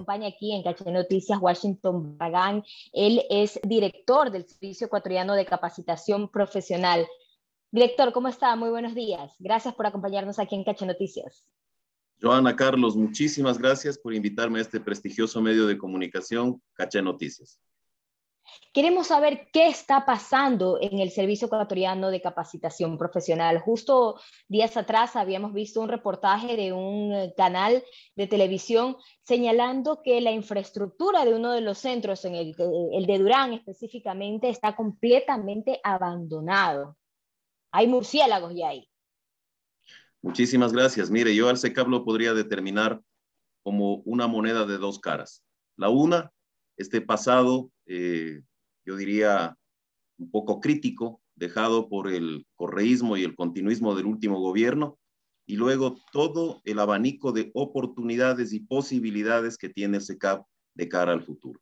acompaña aquí en Caché Noticias Washington Barragán. Él es director del Servicio Ecuatoriano de Capacitación Profesional. Director, ¿cómo está? Muy buenos días. Gracias por acompañarnos aquí en Caché Noticias. Joana, Carlos, muchísimas gracias por invitarme a este prestigioso medio de comunicación, Caché Noticias. Queremos saber qué está pasando en el Servicio Ecuatoriano de Capacitación Profesional. Justo días atrás habíamos visto un reportaje de un canal de televisión señalando que la infraestructura de uno de los centros, el de Durán específicamente, está completamente abandonado. Hay murciélagos ya ahí. Muchísimas gracias. Mire, yo al SECAP lo podría determinar como una moneda de dos caras. La una, este pasado, yo diría, un poco crítico, dejado por el correísmo y el continuismo del último gobierno, y luego todo el abanico de oportunidades y posibilidades que tiene el SECAP de cara al futuro.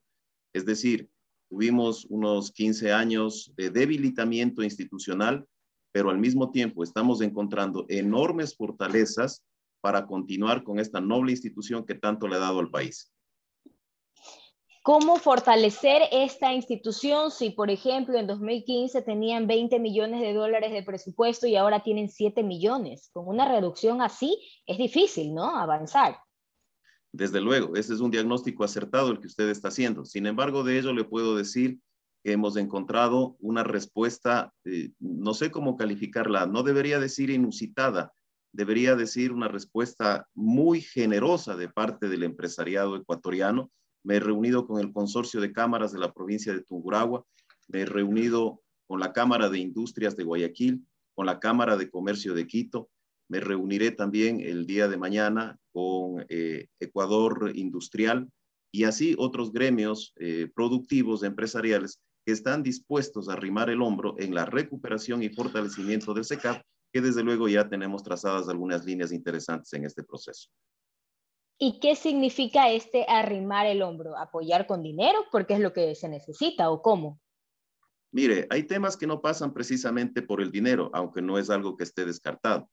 Es decir, tuvimos unos 15 años de debilitamiento institucional, pero al mismo tiempo estamos encontrando enormes fortalezas para continuar con esta noble institución que tanto le ha dado al país. ¿Cómo fortalecer esta institución si, por ejemplo, en 2015 tenían 20 millones de dólares de presupuesto y ahora tienen 7 millones? Con una reducción así es difícil, ¿no? Avanzar. Desde luego, ese es un diagnóstico acertado el que usted está haciendo. Sin embargo, de ello le puedo decir que hemos encontrado una respuesta, no sé cómo calificarla, no debería decir inusitada, debería decir una respuesta muy generosa de parte del empresariado ecuatoriano. Me he reunido con el consorcio de cámaras de la provincia de Tungurahua, me he reunido con la Cámara de Industrias de Guayaquil, con la Cámara de Comercio de Quito. Me reuniré también el día de mañana con Ecuador Industrial y así otros gremios productivos empresariales que están dispuestos a arrimar el hombro en la recuperación y fortalecimiento del SECAP, que desde luego ya tenemos trazadas algunas líneas interesantes en este proceso. ¿Y qué significa este arrimar el hombro? ¿Apoyar con dinero? Porque es lo que se necesita, ¿o cómo? Mire, hay temas que no pasan precisamente por el dinero, aunque no es algo que esté descartado.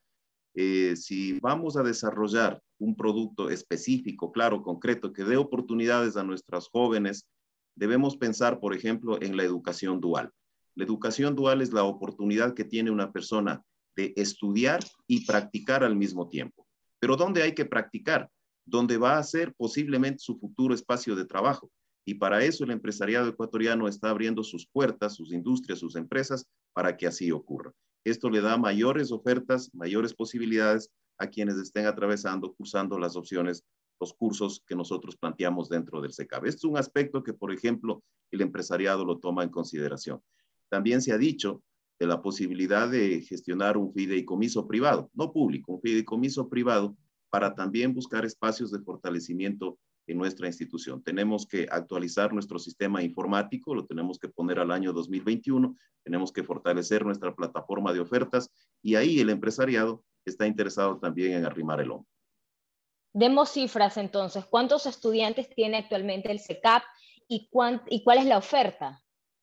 Si vamos a desarrollar un producto específico, claro, concreto, que dé oportunidades a nuestros jóvenes, debemos pensar, por ejemplo, en la educación dual. La educación dual es la oportunidad que tiene una persona de estudiar y practicar al mismo tiempo. Pero ¿dónde hay que practicar? Donde va a ser posiblemente su futuro espacio de trabajo. Y para eso el empresariado ecuatoriano está abriendo sus puertas, sus industrias, sus empresas, para que así ocurra. Esto le da mayores ofertas, mayores posibilidades a quienes estén atravesando, cursando las opciones, los cursos que nosotros planteamos dentro del SECAP. Este es un aspecto que, por ejemplo, el empresariado lo toma en consideración. También se ha dicho de la posibilidad de gestionar un fideicomiso privado, no público, un fideicomiso privado para también buscar espacios de fortalecimiento en nuestra institución. Tenemos que actualizar nuestro sistema informático, lo tenemos que poner al año 2021, tenemos que fortalecer nuestra plataforma de ofertas y ahí el empresariado está interesado también en arrimar el hombro. Demos cifras entonces. ¿Cuántos estudiantes tiene actualmente el SECAP y cuál es la oferta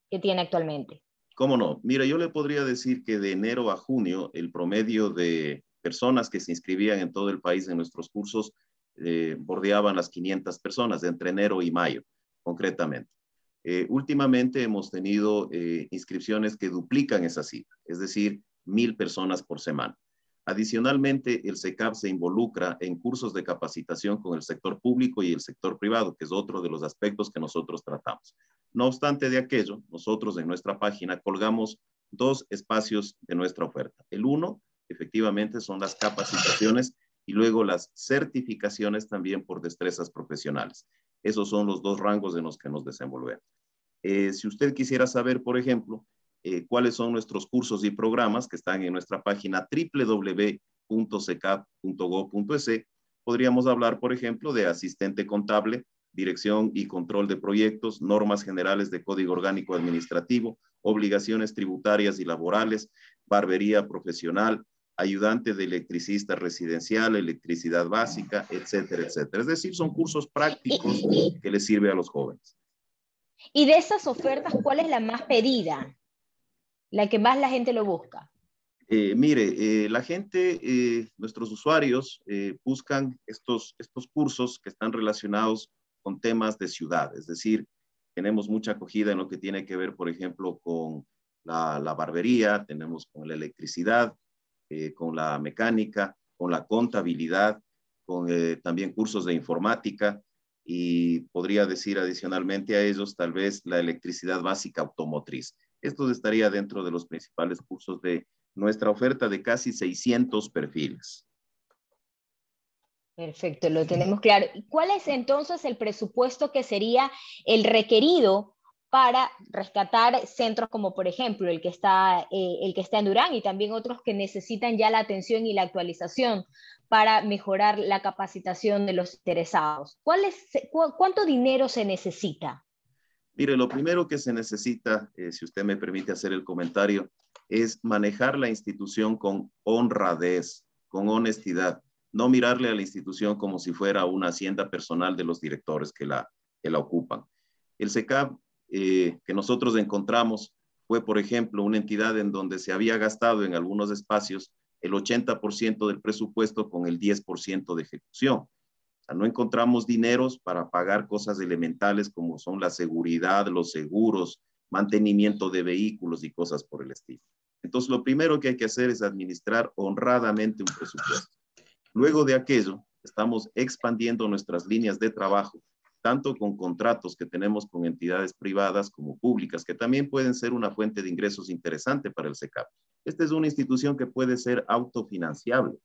que tiene actualmente? ¿Cómo no? Mira, yo le podría decir que de enero a junio el promedio de personas que se inscribían en todo el país en nuestros cursos bordeaban las 500 personas, de entre enero y mayo, concretamente. Últimamente hemos tenido inscripciones que duplican esa cifra, es decir, 1,000 personas por semana. Adicionalmente, el SECAP se involucra en cursos de capacitación con el sector público y el sector privado, que es otro de los aspectos que nosotros tratamos. No obstante de aquello, nosotros en nuestra página colgamos dos espacios de nuestra oferta. El uno, efectivamente, son las capacitaciones y luego las certificaciones también por destrezas profesionales. Esos son los dos rangos en los que nos desenvolvemos. Si usted quisiera saber, por ejemplo, cuáles son nuestros cursos y programas que están en nuestra página www.secap.gov.es, podríamos hablar, por ejemplo, de asistente contable, dirección y control de proyectos, normas generales de código orgánico administrativo, obligaciones tributarias y laborales, barbería profesional, ayudante de electricista residencial, electricidad básica, etcétera, etcétera. Es decir, son cursos prácticos que les sirven a los jóvenes. Y de esas ofertas, ¿cuál es la más pedida? La que más la gente lo busca. Mire, la gente, nuestros usuarios buscan estos cursos que están relacionados con temas de ciudad, es decir, tenemos mucha acogida en lo que tiene que ver, por ejemplo, con la barbería, tenemos con la electricidad, con la mecánica, con la contabilidad, con también cursos de informática y podría decir adicionalmente a ellos tal vez la electricidad básica automotriz. Esto estaría dentro de los principales cursos de nuestra oferta de casi 600 perfiles. Perfecto, lo tenemos claro. ¿Y cuál es entonces el presupuesto que sería el requerido para rescatar centros como por ejemplo el que está en Durán y también otros que necesitan ya la atención y la actualización para mejorar la capacitación de los interesados? ¿Cuánto dinero se necesita? Mire, lo primero que se necesita, si usted me permite hacer el comentario, es manejar la institución con honradez, con honestidad, no mirarle a la institución como si fuera una hacienda personal de los directores que la ocupan. El SECAP que nosotros encontramos fue, por ejemplo, una entidad en donde se había gastado en algunos espacios el 80% del presupuesto con el 10% de ejecución. O sea, no encontramos dineros para pagar cosas elementales como son la seguridad, los seguros, mantenimiento de vehículos y cosas por el estilo. Entonces, lo primero que hay que hacer es administrar honradamente un presupuesto. Luego de aquello, estamos expandiendo nuestras líneas de trabajo, tanto con contratos que tenemos con entidades privadas como públicas, que también pueden ser una fuente de ingresos interesante para el SECAP. Esta es una institución que puede ser autofinanciable,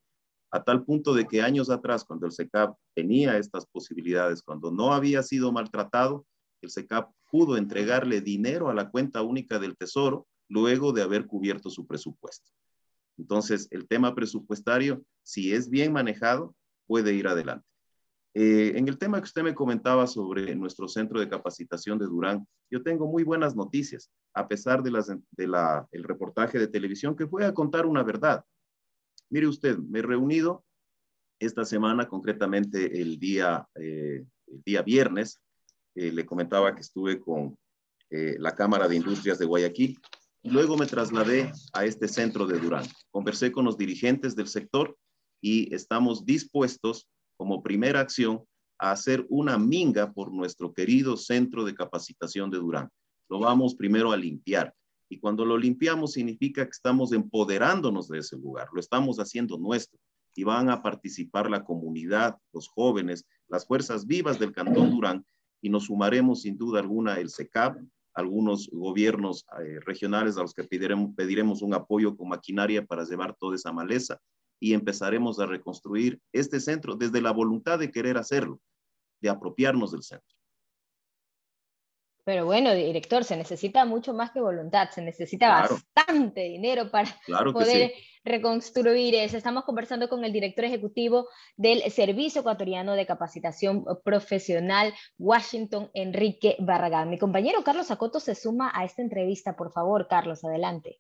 a tal punto de que años atrás, cuando el SECAP tenía estas posibilidades, cuando no había sido maltratado, el SECAP pudo entregarle dinero a la cuenta única del Tesoro luego de haber cubierto su presupuesto. Entonces, el tema presupuestario, si es bien manejado, puede ir adelante. En el tema que usted me comentaba sobre nuestro centro de capacitación de Durán, yo tengo muy buenas noticias, a pesar de el reportaje de televisión que fue a contar una verdad. Mire usted, me he reunido esta semana, concretamente el día viernes, le comentaba que estuve con la Cámara de Industrias de Guayaquil, y luego me trasladé a este centro de Durán. Conversé con los dirigentes del sector y estamos dispuestos, como primera acción, a hacer una minga por nuestro querido centro de capacitación de Durán. Lo vamos primero a limpiar. Y cuando lo limpiamos significa que estamos empoderándonos de ese lugar, lo estamos haciendo nuestro. Y van a participar la comunidad, los jóvenes, las fuerzas vivas del Cantón Durán, y nos sumaremos sin duda alguna el SECAP, algunos gobiernos regionales a los que pediremos un apoyo con maquinaria para llevar toda esa maleza y empezaremos a reconstruir este centro desde la voluntad de querer hacerlo, de apropiarnos del centro. Pero bueno, director, se necesita mucho más que voluntad, se necesita bastante dinero para poder reconstruir eso. Estamos conversando con el director ejecutivo del Servicio Ecuatoriano de Capacitación Profesional, Washington Enrique Barragán. Mi compañero Carlos Acoto se suma a esta entrevista. Por favor, Carlos, adelante.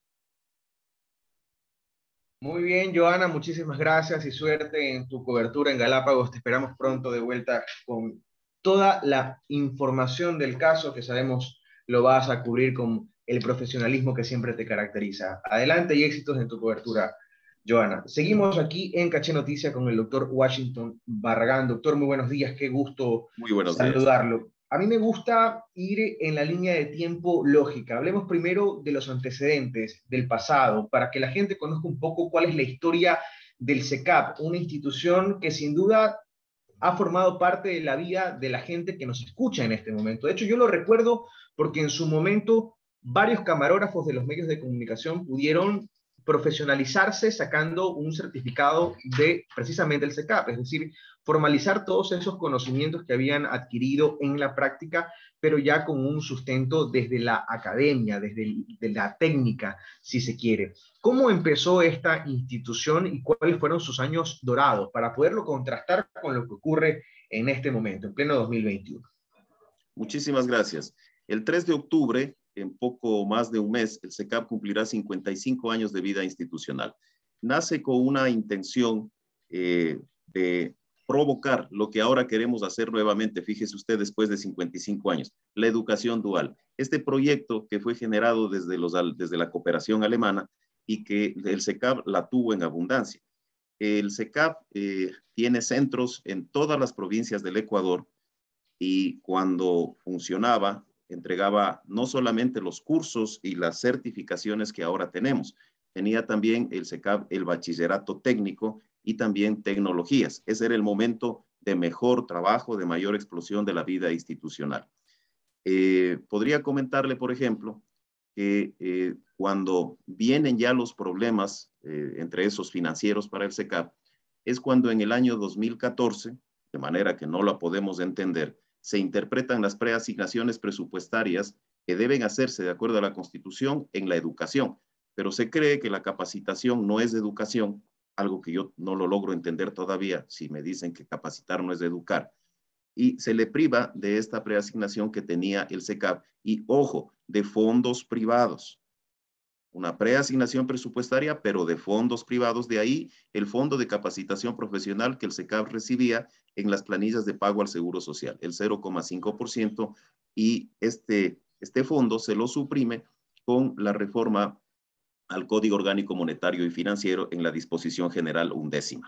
Muy bien, Joana, muchísimas gracias y suerte en tu cobertura en Galápagos. Te esperamos pronto de vuelta con toda la información del caso que sabemos lo vas a cubrir con el profesionalismo que siempre te caracteriza. Adelante y éxitos en tu cobertura, Joana. Seguimos aquí en Caché Noticia con el doctor Washington Barragán. Doctor, muy buenos días, qué gusto saludarlo. Días. A mí me gusta ir en la línea de tiempo lógica. Hablemos primero de los antecedentes, del pasado, para que la gente conozca un poco cuál es la historia del SECAP, una institución que sin duda ha formado parte de la vida de la gente que nos escucha en este momento. De hecho, yo lo recuerdo porque en su momento varios camarógrafos de los medios de comunicación pudieron profesionalizarse sacando un certificado de precisamente el SECAP, es decir, formalizar todos esos conocimientos que habían adquirido en la práctica, pero ya con un sustento desde la academia, desde la técnica, si se quiere. ¿Cómo empezó esta institución y cuáles fueron sus años dorados para poderlo contrastar con lo que ocurre en este momento, en pleno 2021? Muchísimas gracias. El 3 de octubre, en poco más de un mes, el SECAP cumplirá 55 años de vida institucional. Nace con una intención de provocar lo que ahora queremos hacer nuevamente, fíjese usted, después de 55 años, la educación dual. Este proyecto que fue generado desde la cooperación alemana y que el SECAP la tuvo en abundancia. El SECAP tiene centros en todas las provincias del Ecuador y cuando funcionaba, entregaba no solamente los cursos y las certificaciones que ahora tenemos, tenía también el SECAP el bachillerato técnico y también tecnologías. Ese era el momento de mejor trabajo, de mayor explosión de la vida institucional. Podría comentarle, por ejemplo, que cuando vienen ya los problemas, entre esos financieros para el SECAP, es cuando en el año 2014, de manera que no la podemos entender, se interpretan las preasignaciones presupuestarias que deben hacerse de acuerdo a la Constitución en la educación, pero se cree que la capacitación no es de educación, algo que yo no lo logro entender todavía si me dicen que capacitar no es de educar, y se le priva de esta preasignación que tenía el SECAP y, ojo, de fondos privados. Una preasignación presupuestaria, pero de fondos privados. De ahí el fondo de capacitación profesional que el SECAP recibía en las planillas de pago al Seguro Social, el 0,5%, y este fondo se lo suprime con la reforma al Código Orgánico Monetario y Financiero en la disposición general 11ª.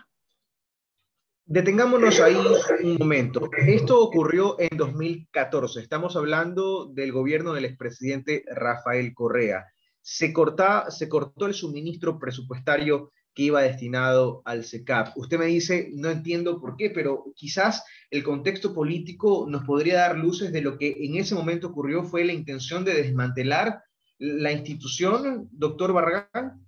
Detengámonos ahí un momento. Esto ocurrió en 2014. Estamos hablando del gobierno del expresidente Rafael Correa. Se cortó el suministro presupuestario que iba destinado al SECAP. Usted me dice, no entiendo por qué, pero quizás el contexto político nos podría dar luces de lo que en ese momento ocurrió. ¿Fue la intención de desmantelar la institución, doctor Barragán?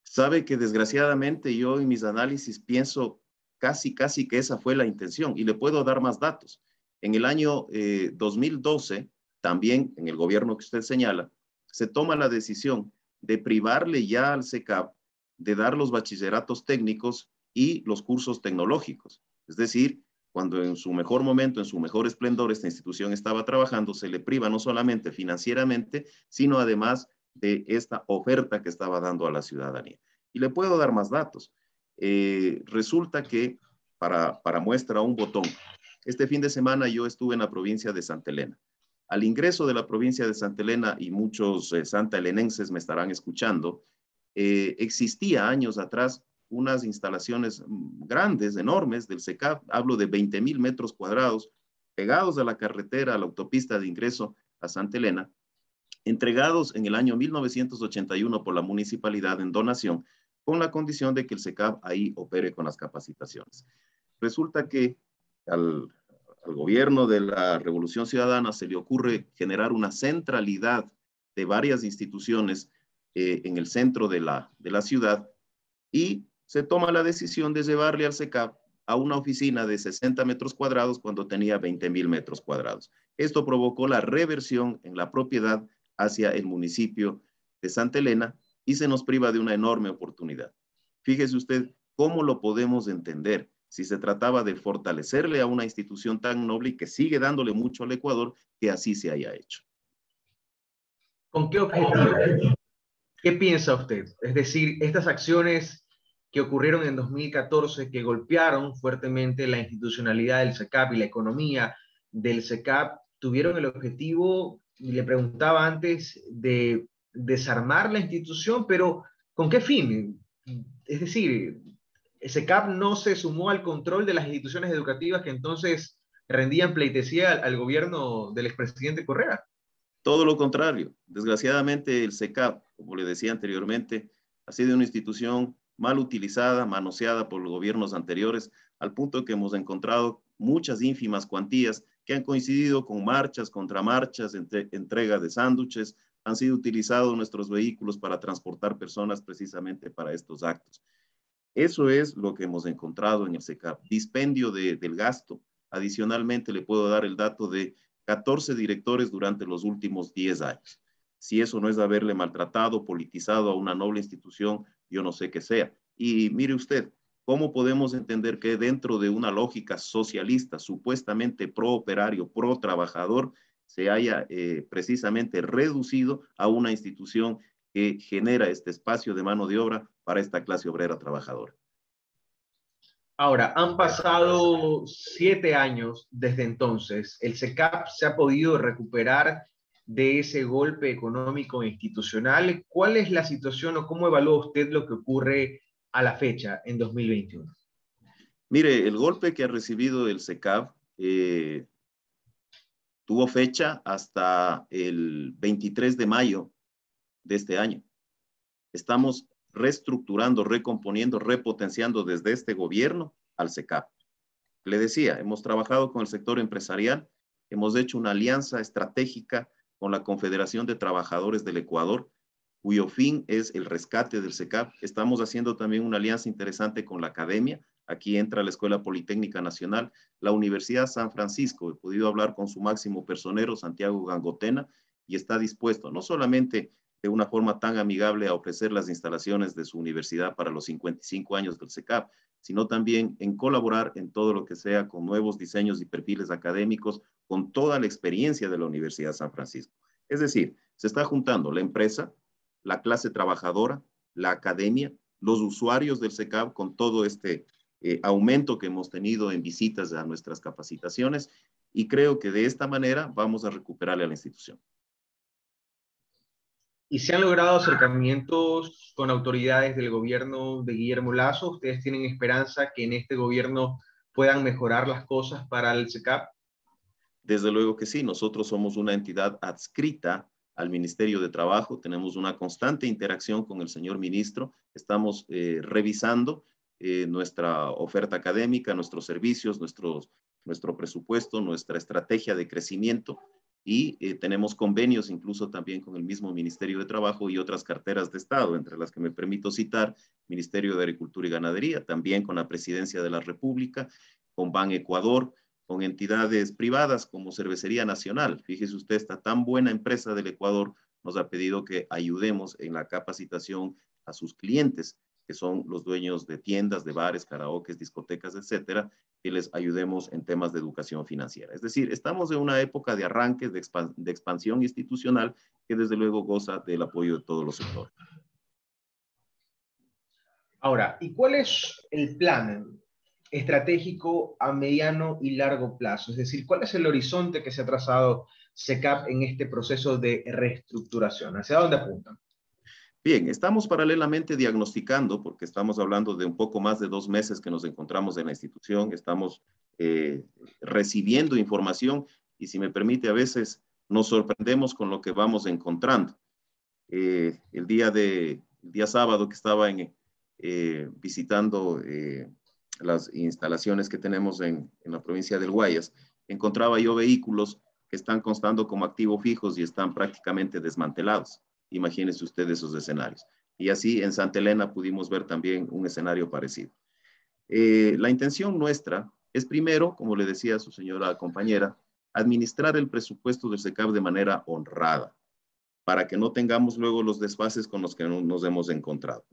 Sabe que desgraciadamente yo en mis análisis pienso casi que esa fue la intención, y le puedo dar más datos. En el año 2012, también en el gobierno que usted señala, se toma la decisión de privarle ya al SECAP de dar los bachilleratos técnicos y los cursos tecnológicos. Es decir, cuando en su mejor momento, en su mejor esplendor, esta institución estaba trabajando, se le priva no solamente financieramente, sino además de esta oferta que estaba dando a la ciudadanía. Y le puedo dar más datos. Resulta que, para muestra un botón, este fin de semana yo estuve en la provincia de Santa Elena. Al ingreso de la provincia de Santa Elena, y muchos santaelenenses me estarán escuchando, existía años atrás unas instalaciones grandes, enormes del SECAP, hablo de 20,000 metros cuadrados, pegados a la carretera, a la autopista de ingreso a Santa Elena, entregados en el año 1981 por la municipalidad en donación, con la condición de que el SECAP ahí opere con las capacitaciones. Resulta que al gobierno de la Revolución Ciudadana se le ocurre generar una centralidad de varias instituciones en el centro de la ciudad, y se toma la decisión de llevarle al SECAP a una oficina de 60 metros cuadrados cuando tenía 20,000 metros cuadrados. Esto provocó la reversión en la propiedad hacia el municipio de Santa Elena y se nos priva de una enorme oportunidad. Fíjese usted cómo lo podemos entender si se trataba de fortalecerle a una institución tan noble y que sigue dándole mucho al Ecuador, que así se haya hecho. ¿Con qué objetivo? ¿Qué piensa usted? Es decir, estas acciones que ocurrieron en 2014, que golpearon fuertemente la institucionalidad del SECAP y la economía del SECAP, tuvieron el objetivo, y le preguntaba antes, de desarmar la institución, pero ¿con qué fin? Es decir, el SECAP no se sumó al control de las instituciones educativas que entonces rendían pleitesía al gobierno del expresidente Correa. Todo lo contrario. Desgraciadamente el SECAP, como le decía anteriormente, ha sido una institución mal utilizada, manoseada por los gobiernos anteriores, al punto que hemos encontrado muchas ínfimas cuantías que han coincidido con marchas, contramarchas, entrega de sándwiches. Han sido utilizados nuestros vehículos para transportar personas precisamente para estos actos. Eso es lo que hemos encontrado en el SECAP, dispendio del gasto. Adicionalmente, le puedo dar el dato de 14 directores durante los últimos 10 años. Si eso no es haberle maltratado, politizado a una noble institución, yo no sé qué sea. Y mire usted, ¿cómo podemos entender que dentro de una lógica socialista, supuestamente pro-operario, pro-trabajador, se haya precisamente reducido a una institución que genera este espacio de mano de obra para esta clase obrera trabajadora? Ahora, han pasado 7 años desde entonces. ¿El SECAP se ha podido recuperar de ese golpe económico e institucional? ¿Cuál es la situación o cómo evalúa usted lo que ocurre a la fecha, en 2021? Mire, el golpe que ha recibido el SECAP Tuvo fecha hasta el 23 de mayo de este año. Estamos reestructurando, recomponiendo, repotenciando desde este gobierno al SECAP. Le decía, hemos trabajado con el sector empresarial, hemos hecho una alianza estratégica con la Confederación de Trabajadores del Ecuador, cuyo fin es el rescate del SECAP. Estamos haciendo también una alianza interesante con la academia. Aquí entra la Escuela Politécnica Nacional, la Universidad San Francisco. He podido hablar con su máximo personero, Santiago Gangotena, y está dispuesto no solamente de una forma tan amigable a ofrecer las instalaciones de su universidad para los 55 años del SECAP, sino también en colaborar en todo lo que sea con nuevos diseños y perfiles académicos, con toda la experiencia de la Universidad San Francisco. Es decir, se está juntando la empresa, la clase trabajadora, la academia, los usuarios del SECAP con todo este aumento que hemos tenido en visitas a nuestras capacitaciones, y creo que de esta manera vamos a recuperarle a la institución. ¿Y se han logrado acercamientos con autoridades del gobierno de Guillermo Lasso? ¿Ustedes tienen esperanza que en este gobierno puedan mejorar las cosas para el SECAP? Desde luego que sí, nosotros somos una entidad adscrita al Ministerio de Trabajo, tenemos una constante interacción con el señor ministro, estamos revisando nuestra oferta académica, nuestros servicios, nuestro presupuesto, nuestra estrategia de crecimiento, y tenemos convenios incluso también con el mismo Ministerio de Trabajo y otras carteras de Estado, entre las que me permito citar Ministerio de Agricultura y Ganadería, también con la Presidencia de la República, con Ban Ecuador, con entidades privadas como Cervecería Nacional. Fíjese usted, esta tan buena empresa del Ecuador nos ha pedido que ayudemos en la capacitación a sus clientes, que son los dueños de tiendas, de bares, karaokes, discotecas, etcétera, que les ayudemos en temas de educación financiera. Es decir, estamos en una época de arranque, de expansión institucional, que desde luego goza del apoyo de todos los sectores. Ahora, ¿y cuál es el plan estratégico a mediano y largo plazo? Es decir, ¿cuál es el horizonte que se ha trazado SECAP en este proceso de reestructuración? ¿Hacia dónde apuntan? Bien, estamos paralelamente diagnosticando, porque estamos hablando de un poco más de 2 meses que nos encontramos en la institución, estamos recibiendo información, y si me permite, a veces nos sorprendemos con lo que vamos encontrando. El día sábado que estaba visitando las instalaciones que tenemos en la provincia del Guayas, encontraba yo vehículos que están constando como activos fijos y están prácticamente desmantelados. Imagínense ustedes esos escenarios. Y así en Santa Elena pudimos ver también un escenario parecido. La intención nuestra es primero, como le decía a su señora compañera, administrar el presupuesto del SECAP de manera honrada, para que no tengamos luego los desfases con los que nos hemos encontrado.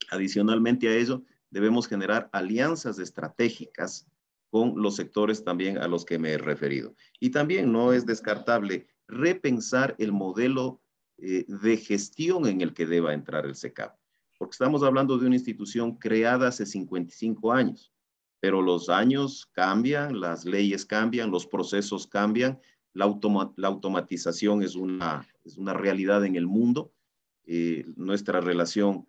Adicionalmente a ello, debemos generar alianzas estratégicas con los sectores también a los que me he referido. Y también no es descartable repensar el modelo de gestión en el que deba entrar el SECAP, porque estamos hablando de una institución creada hace 55 años, pero los años cambian, las leyes cambian, los procesos cambian, la automatización es una realidad en el mundo, nuestra relación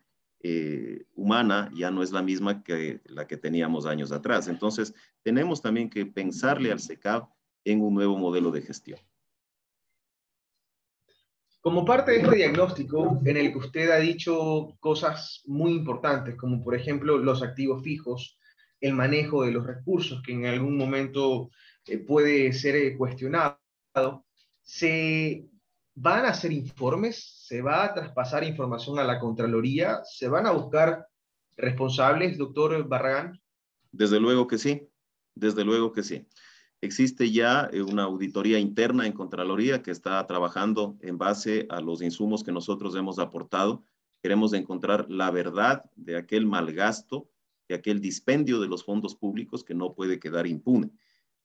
humana ya no es la misma que la que teníamos años atrás. Entonces, tenemos también que pensarle al SECAP en un nuevo modelo de gestión. Como parte de este diagnóstico, en el que usted ha dicho cosas muy importantes, como por ejemplo los activos fijos, el manejo de los recursos, que en algún momento puede ser cuestionado, ¿se van a hacer informes? ¿Se va a traspasar información a la Contraloría? ¿Se van a buscar responsables, doctor Barragán? Desde luego que sí, desde luego que sí. Existe ya una auditoría interna en Contraloría que está trabajando en base a los insumos que nosotros hemos aportado. Queremos encontrar la verdad de aquel malgasto, de aquel dispendio de los fondos públicos que no puede quedar impune.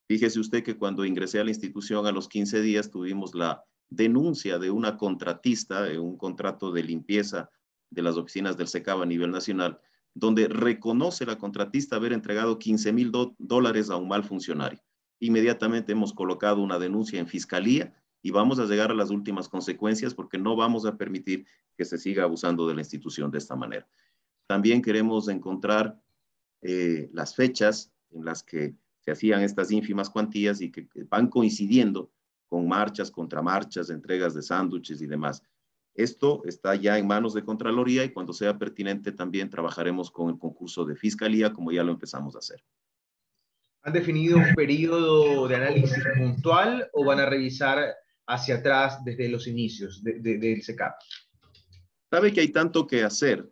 Fíjese usted que cuando ingresé a la institución a los 15 días tuvimos la denuncia de una contratista de un contrato de limpieza de las oficinas del SECAP a nivel nacional, donde reconoce la contratista haber entregado $15,000 a un mal funcionario. Inmediatamente hemos colocado una denuncia en fiscalía y vamos a llegar a las últimas consecuencias, porque no vamos a permitir que se siga abusando de la institución de esta manera. También queremos encontrar las fechas en las que se hacían estas ínfimas cuantías y que van coincidiendo con marchas, contramarchas, entregas de sándwiches y demás. Esto está ya en manos de Contraloría y cuando sea pertinente también trabajaremos con el concurso de Fiscalía, como ya lo empezamos a hacer. ¿Han definido un periodo de análisis puntual o van a revisar hacia atrás desde los inicios del SECAP? Sabe que hay tanto que hacer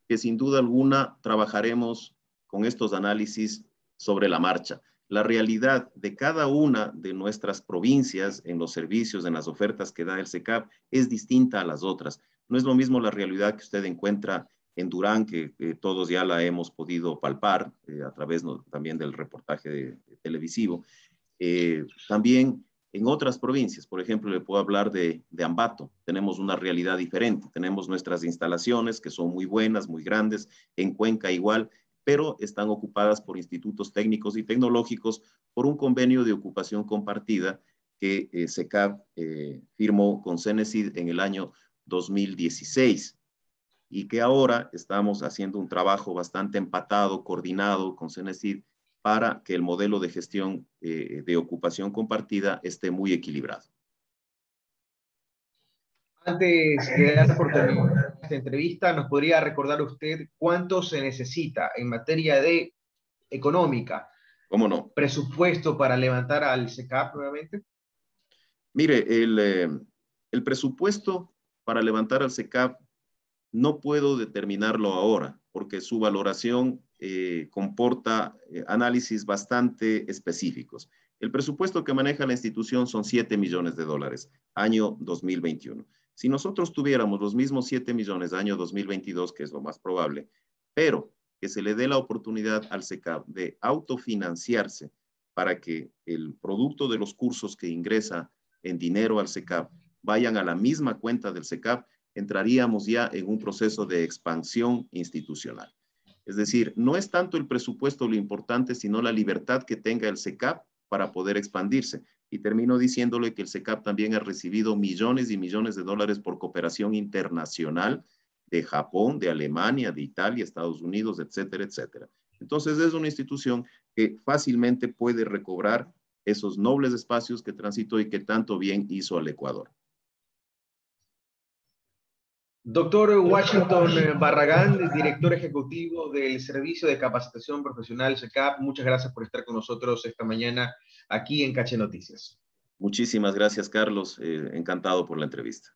que sin duda alguna trabajaremos con estos análisis sobre la marcha. La realidad de cada una de nuestras provincias en los servicios, en las ofertas que da el SECAP, es distinta a las otras. No es lo mismo la realidad que usted encuentra en Durán, que todos ya la hemos podido palpar a través también del reportaje televisivo. También en otras provincias, por ejemplo, le puedo hablar de Ambato. Tenemos una realidad diferente. Tenemos nuestras instalaciones que son muy buenas, muy grandes, en Cuenca igual, pero están ocupadas por institutos técnicos y tecnológicos por un convenio de ocupación compartida que SECAP firmó con Cenecit en el año 2016 y que ahora estamos haciendo un trabajo bastante empatado, coordinado con Cenecit para que el modelo de gestión de ocupación compartida esté muy equilibrado. Antes de dar por terminada esta entrevista, ¿nos podría recordar usted cuánto se necesita en materia de económica? ¿Cómo no? ¿Presupuesto para levantar al SECAP nuevamente? Mire, el presupuesto para levantar al SECAP no puedo determinarlo ahora, porque su valoración comporta análisis bastante específicos. El presupuesto que maneja la institución son $7 millones, año 2021. Si nosotros tuviéramos los mismos 7 millones año 2022, que es lo más probable, pero que se le dé la oportunidad al SECAP de autofinanciarse para que el producto de los cursos que ingresa en dinero al SECAP vayan a la misma cuenta del SECAP, entraríamos ya en un proceso de expansión institucional. Es decir, no es tanto el presupuesto lo importante, sino la libertad que tenga el SECAP para poder expandirse. Y termino diciéndole que el SECAP también ha recibido millones y millones de dólares por cooperación internacional de Japón, de Alemania, de Italia, Estados Unidos, etcétera, etcétera. Entonces es una institución que fácilmente puede recobrar esos nobles espacios que transitó y que tanto bien hizo al Ecuador. Doctor Washington Barragán, director ejecutivo del Servicio de Capacitación Profesional SECAP, muchas gracias por estar con nosotros esta mañana aquí en Caché Noticias. Muchísimas gracias, Carlos. Encantado por la entrevista.